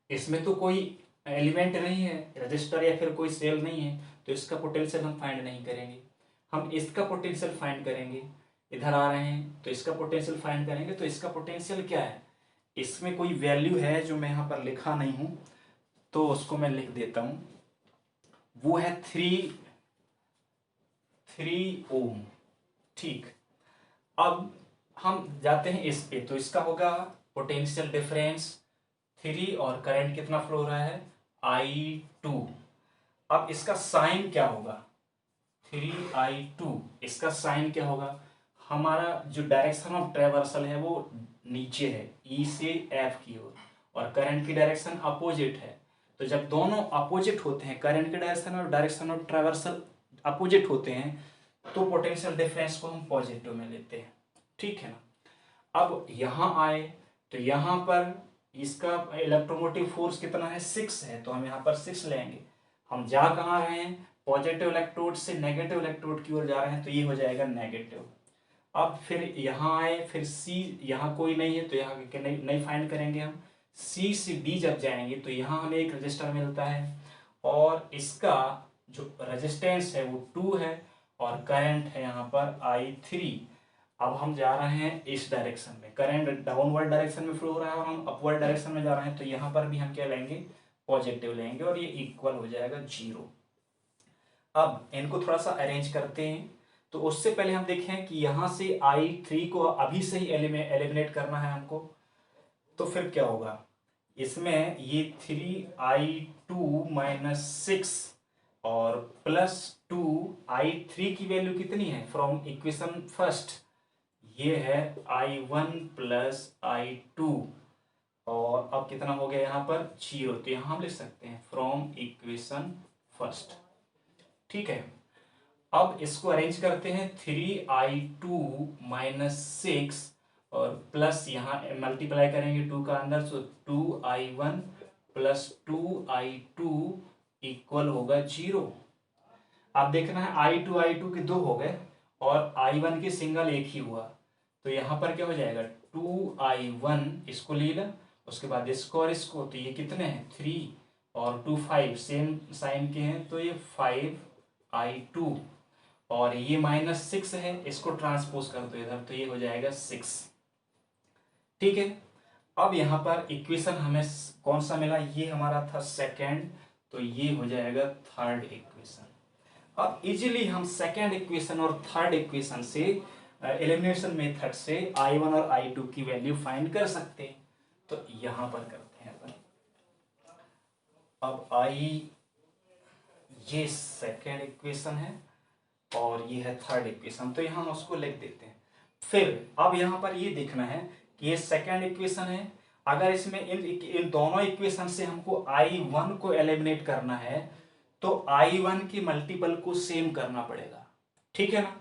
इसमें तो कोई एलिमेंट नहीं है, रजिस्टर या फिर कोई सेल नहीं है, तो इसका पोटेंशियल हम फाइंड नहीं करेंगे, हम इसका पोटेंशियल फाइंड करेंगे। इधर आ रहे हैं तो इसका पोटेंशियल फाइंड करेंगे, तो इसका पोटेंशियल क्या है, इसमें कोई वैल्यू है जो मैं यहाँ पर लिखा नहीं हूँ, तो उसको मैं लिख देता हूँ, वो है 3 ओम। ठीक, अब हम जाते हैं इस पे, तो इसका होगा पोटेंशियल डिफरेंस 3 और करंट कितना फ्लो हो रहा है I2। अब इसका साइन क्या होगा 3I2, इसका साइन क्या होगा, हमारा जो डायरेक्शन ऑफ ट्रेवर्सल है वो नीचे है E से F की ओर, और करंट की डायरेक्शन अपोजिट है, तो जब दोनों अपोजिट होते हैं, करंट की डायरेक्शन और डायरेक्शन ऑफ ट्रेवर्सल अपोजिट होते हैं, तो पोटेंशियल डिफरेंस को हम पॉजिटिव में लेते हैं, ठीक है ना। अब यहाँ आए तो यहाँ पर इसका इलेक्ट्रोमोटिव फोर्स कितना है, 6 है, तो हम यहाँ पर 6 लेंगे। हम जा कहाँ रहे हैं, पॉजिटिव इलेक्ट्रोड से नेगेटिव इलेक्ट्रोड की ओर जा रहे हैं, तो ये हो जाएगा नेगेटिव। अब फिर यहाँ आए, फिर सी, यहाँ कोई नहीं है तो यहाँ नहीं फाइंड करेंगे हम। सी से डी जब जाएंगे तो यहाँ हमें एक रजिस्टर मिलता है और इसका जो रेजिस्टेंस है वो 2 है और करंट है यहाँ पर I3। अब हम जा रहे हैं इस डायरेक्शन में, करंट डाउनवर्ड डायरेक्शन में फ्लो हो रहा है और हम अपवर्ड डायरेक्शन में जा रहे हैं, तो यहाँ पर भी हम क्या लेंगे, पॉजिटिव लेंगे और ये इक्वल हो जाएगा 0। अब इनको थोड़ा सा अरेंज करते हैं। तो उससे पहले हम देखें कि यहाँ से I3 को अभी से ही एलिमिनेट करना है हमको, तो फिर क्या होगा, इसमें ये 3I2 माइनस 6 और प्लस 2I3 की वैल्यू कितनी है फ्रॉम इक्वेशन फर्स्ट, ये है I1 प्लस I2 और अब कितना हो गया यहाँ पर 0, तो यहाँ हम लिख सकते हैं फ्रॉम इक्वेशन फर्स्ट, ठीक है। अब इसको अरेंज करते हैं, 3I2 माइनस 6 और प्लस यहाँ मल्टीप्लाई करेंगे 2 का अंदर, तो 2I1 प्लस 2I2 इक्वल होगा 0। अब देखना है I2 के 2 हो गए और I1 के सिंगल एक ही हुआ, तो यहाँ पर क्या हो जाएगा 2I1, इसको ले ला, उसके बाद इसको और इसको, तो ये कितने हैं 3 और 2 5 सेम साइन के हैं, तो ये 5I2 और ये माइनस 6 है, इसको ट्रांसपोज कर दो इधर, तो ये हो जाएगा 6, ठीक है। अब यहाँ पर इक्वेशन हमें कौन सा मिला, ये हमारा था सेकेंड, तो ये हो जाएगा थर्ड इक्वेशन। अब इजीली हम सेकेंड इक्वेशन और थर्ड इक्वेशन से एलिमिनेशन मेथड से I1 और I2 की वैल्यू फाइंड कर सकते हैं, तो यहां पर करते हैं अपन। अब ये सेकेंड इक्वेशन है और ये है थर्ड इक्वेशन, तो यहां हम उसको लिख देते हैं। फिर अब यहां पर ये देखना है कि ये सेकेंड इक्वेशन है, अगर इसमें इन दोनों इक्वेशन से हमको I1 को एलिमिनेट करना है तो I1 के मल्टीपल को सेम करना पड़ेगा, ठीक है ना।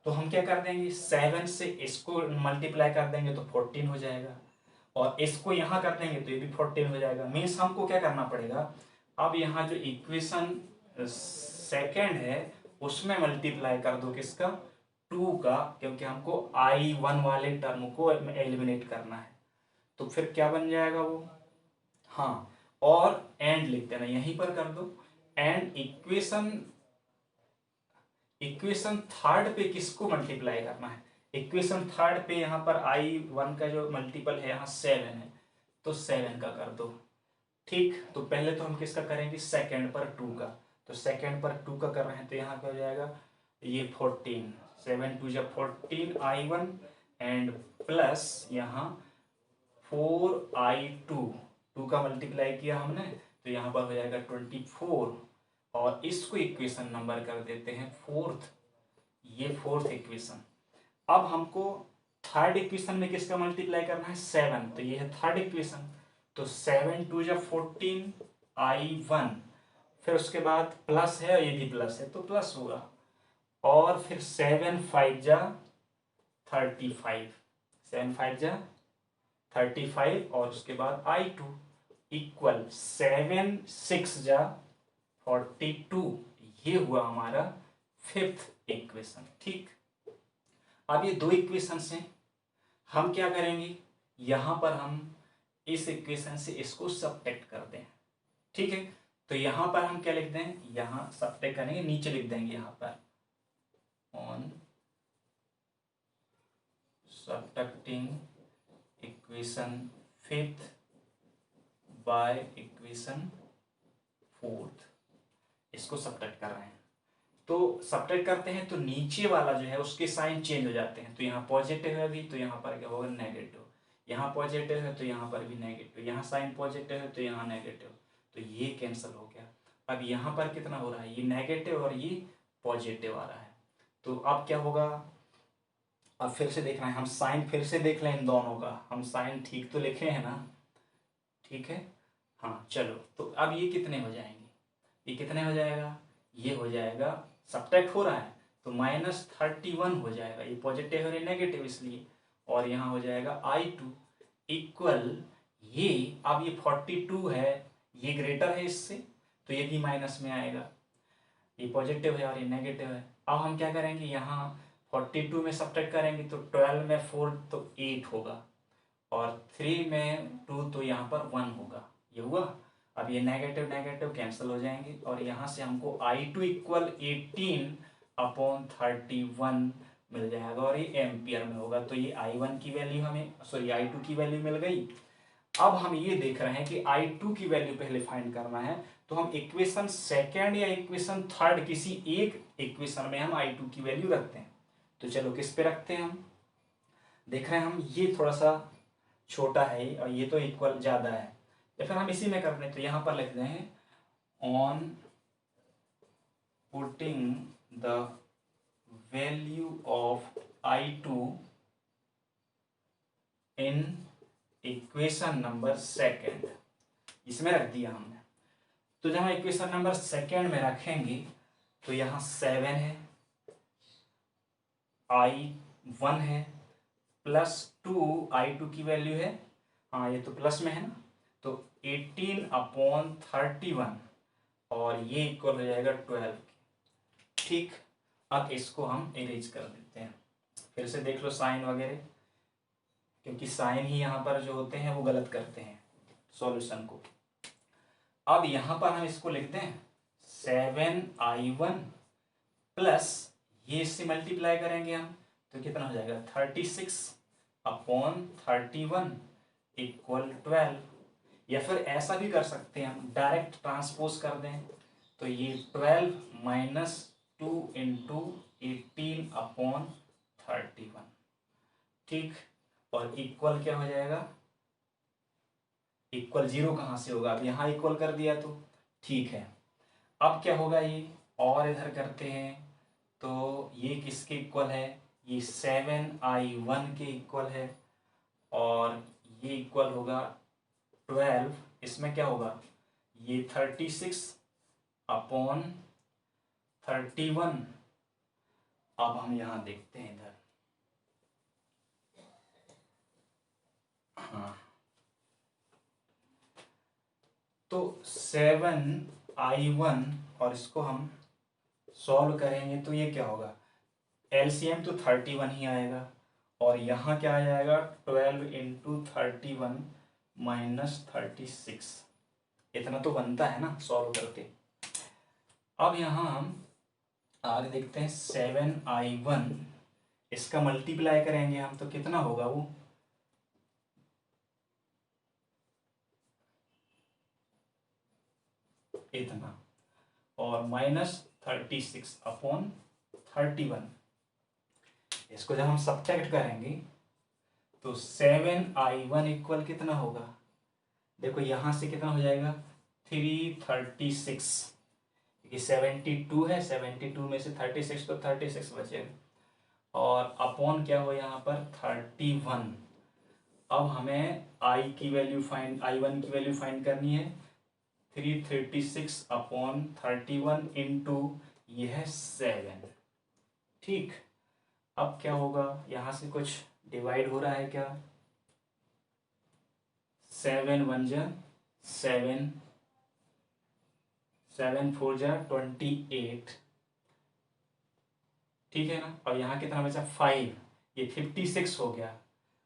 तो हम क्या कर देंगे, 7 से इसको मल्टीप्लाई कर देंगे तो 14 हो जाएगा और इसको यहां कर देंगे तो ये भी 14 हो जाएगा। मीन्स हमको क्या करना पड़ेगा, अब यहाँ जो इक्वेशन सेकेंड है उसमें मल्टीप्लाई कर दो किसका, 2 का, क्योंकि हमको I1 वाले टर्म को एलिमिनेट करना है। तो फिर क्या बन जाएगा वो, हाँ, और एंड लिख देना, यहीं पर कर दो एंड इक्वेशन थर्ड पे किसको मल्टीप्लाई करना है, इक्वेशन थर्ड पे यहाँ पर I1 का जो मल्टीपल है यहाँ 7 है, तो 7 का कर दो, ठीक। तो पहले तो हम किसका करेंगे, सेकेंड पर 2 का, तो सेकेंड पर 2 का कर रहे हैं, तो यहाँ क्या हो जाएगा, ये 14, 7 2 जब 14 I1 एंड प्लस यहाँ 4I2, 2 का मल्टीप्लाई किया हमने, तो यहाँ पर हो जाएगा 24 और इसको इक्वेशन नंबर कर देते हैं फोर्थ, ये फोर्थ इक्वेशन। अब हमको थर्ड इक्वेशन में किसका मल्टीप्लाई करना है, 7, तो ये है थर्ड इक्वेशन, तो 7 2 जब 14 I1, फिर उसके बाद प्लस है, ये भी प्लस है तो प्लस होगा, और फिर 7 5 जा 35, 7 5 जा 35 और उसके बाद I2 इक्वल 7 6 जा 42, ये हुआ हमारा फिफ्थ इक्वेशन, ठीक। अब ये दो इक्वेशन से हम क्या करेंगे, यहां पर हम इस इक्वेशन से इसको सब्ट्रैक्ट कर दें, ठीक है। तो यहां पर हम क्या लिख दें, यहां सब्ट्रैक्ट करेंगे, नीचे लिख देंगे यहां पर on subtracting equation fifth by equation fourth, इसको सब्ट्रैक्ट कर रहे हैं। तो सब्ट्रैक्ट करते हैं तो नीचे वाला जो है उसके साइन चेंज हो जाते हैं, तो यहाँ पॉजिटिव है अभी, तो यहाँ पर क्या होगा नेगेटिव, यहाँ पॉजिटिव है तो यहाँ पर भी नेगेटिव, यहाँ साइन पॉजिटिव है तो यहाँ नेगेटिव, तो ये कैंसिल हो गया। अब यहाँ पर कितना हो रहा है, ये नेगेटिव और ये पॉजिटिव आ रहा है, तो अब क्या होगा, अब फिर से देखना है, हम साइन फिर से देख लें इन दोनों का, हम साइन ठीक तो लिखे हैं ना, ठीक है, हाँ चलो। तो अब ये कितने हो जाएंगे, ये कितने हो जाएगा, ये हो जाएगा, सब्ट्रैक्ट हो रहा है तो -31 हो जाएगा, ये पॉजिटिव और ये नेगेटिव इसलिए, और यहाँ हो जाएगा I2 इक्वल ये, अब ये 42 है, ये ग्रेटर है इससे, तो ये भी माइनस में आएगा, ये पॉजिटिव है और ये नेगेटिव है। अब हम क्या करेंगे, यहाँ 42 में सब्ट्रैक्ट करेंगे तो 12 में 4 तो 8 होगा, और 3 में 2 तो यहाँ पर 1 होगा, ये हुआ। अब ये नेगेटिव नेगेटिव कैंसिल हो जाएंगे, और यहाँ से हमको I2 इक्वल 18/31 मिल जाएगा, और ये एम्पियर में होगा। तो ये I1 की वैल्यू हमें, सॉरी I2 की वैल्यू मिल गई। अब हम ये देख रहे हैं कि I2 की वैल्यू पहले फाइंड करना है, तो हम इक्वेशन सेकेंड या इक्वेशन थर्ड किसी एक इक्वेशन में हम I2 की वैल्यू रखते हैं। तो चलो किस पे रखते हैं, हम देख रहे हैं, हम ये थोड़ा सा छोटा है और ये तो इक्वल ज़्यादा है, या फिर हम इसी में कर लें, तो यहाँ पर लिख रहे हैं on putting the value of I2 in equation number second, इसमें रख दिया हमने। तो जब हम इक्वेशन नंबर सेकेंड में रखेंगे तो यहाँ 7 है, I1 है, +2 I2 की वैल्यू है, हाँ ये तो प्लस में है ना, तो 18/31, और ये इक्वल हो जाएगा 12। ठीक, अब इसको हम इरेज कर देते हैं, फिर से देख लो साइन वगैरह, क्योंकि साइन ही यहाँ पर जो होते हैं वो गलत करते हैं सॉल्यूशन को। अब यहाँ पर हम इसको लिखते हैं 7I1 प्लस ये इससे मल्टीप्लाई करेंगे हम, तो कितना हो जाएगा 36/31 इक्वल 12, या फिर ऐसा भी कर सकते हैं हम, डायरेक्ट ट्रांसपोज कर दें, तो ये 12 - 2 × 18/31। ठीक, और इक्वल क्या हो जाएगा, इक्वल 0 कहाँ से होगा, अब यहाँ इक्वल कर दिया तो ठीक है। अब क्या होगा, ये और इधर करते हैं, तो ये किसके इक्वल है, ये 7I1 के इक्वल है, और ये इक्वल होगा 12, इसमें क्या होगा, ये 36/31। अब हम यहाँ देखते हैं इधर, हाँ, तो 7I1 और इसको हम सॉल्व करेंगे तो ये क्या होगा, LCM तो 31 ही आएगा, और यहाँ क्या आ जाएगा 12 × 31 - 36, इतना तो बनता है ना सॉल्व करके। अब यहाँ हम आगे देखते हैं 7I1, इसका मल्टीप्लाई करेंगे हम तो कितना होगा वो, इतना, और -36/31। इसको जब हम सब्ट्रैक्ट करेंगे तो 7I1 इक्वल कितना होगा, देखो यहाँ से कितना हो जाएगा 336, क्योंकि 72 है, 72 में से 36 तो 36 बचेगा, और अपॉन क्या हो यहाँ पर 31। अब हमें I1 की वैल्यू फाइंड करनी है, 336/31 इंटू ये है 7। ठीक, अब क्या होगा, यहाँ से कुछ डिवाइड हो रहा है क्या, 7 × 1 = 7, 7 × 4 = 28, ठीक है ना, और यहाँ कितना बचा 5, ये 56 हो गया।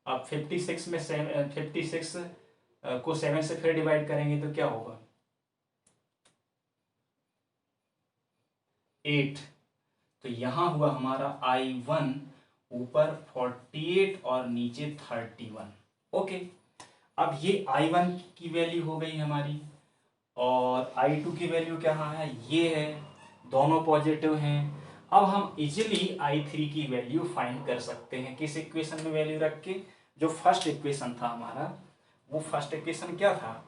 अब 56 में 56 को 7 से फिर डिवाइड करेंगे तो क्या होगा 8, तो यहाँ हुआ हमारा I1 ऊपर 48 और नीचे 31। ओके, अब ये I1 की वैल्यू हो गई हमारी, और I2 की वैल्यू क्या है, ये है, दोनों पॉजिटिव हैं। अब हम इजीली I3 की वैल्यू फाइंड कर सकते हैं, किस इक्वेशन में वैल्यू रख के, जो फर्स्ट इक्वेशन था हमारा, वो फर्स्ट इक्वेशन क्या था,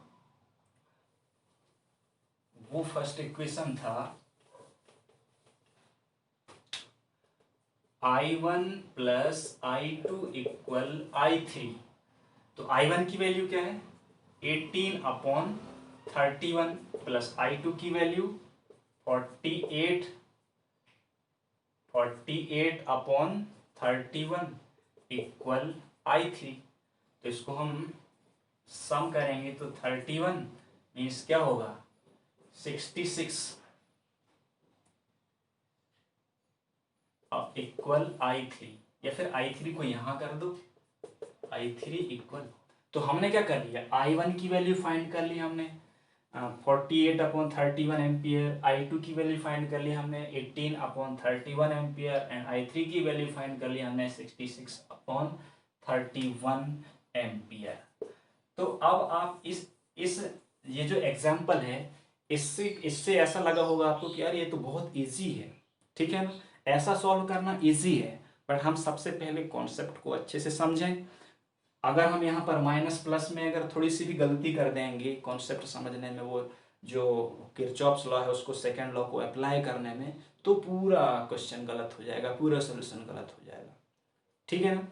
वो फर्स्ट इक्वेशन था I1 + I2 = I3। तो I1 की वैल्यू क्या है 18/31 प्लस I2 की वैल्यू 48 48/31 इक्वल I3। तो इसको हम सम करेंगे तो 31 मीन्स क्या होगा 66 इक्वल I3, या फिर I3 को यहां कर दो, I3 इक्वल। तो हमने क्या कर लिया, I1 की वैल्यू फाइंड कर ली हमने 48/31 एम्पियर, I2 की वैल्यू फाइंड कर ली हमने 18/31 एम्पियर, एंड I3 की वैल्यू फाइंड कर ली हमने 66/31 एम्पियर। तो अब आप इस ये जो एग्जाम्पल है इससे ऐसा लगा होगा आपको कि यार ये तो बहुत इजी है, ठीक है ना, ऐसा सॉल्व करना इजी है। बट हम सबसे पहले कॉन्सेप्ट को अच्छे से समझें। अगर हम यहाँ पर माइनस प्लस में अगर थोड़ी सी भी गलती कर देंगे कॉन्सेप्ट समझने में, वो जो किरचॉफ्स लॉ है उसको सेकंड लॉ को अप्लाई करने में, तो पूरा क्वेश्चन गलत हो जाएगा, पूरा सोल्यूशन गलत हो जाएगा, ठीक है ना।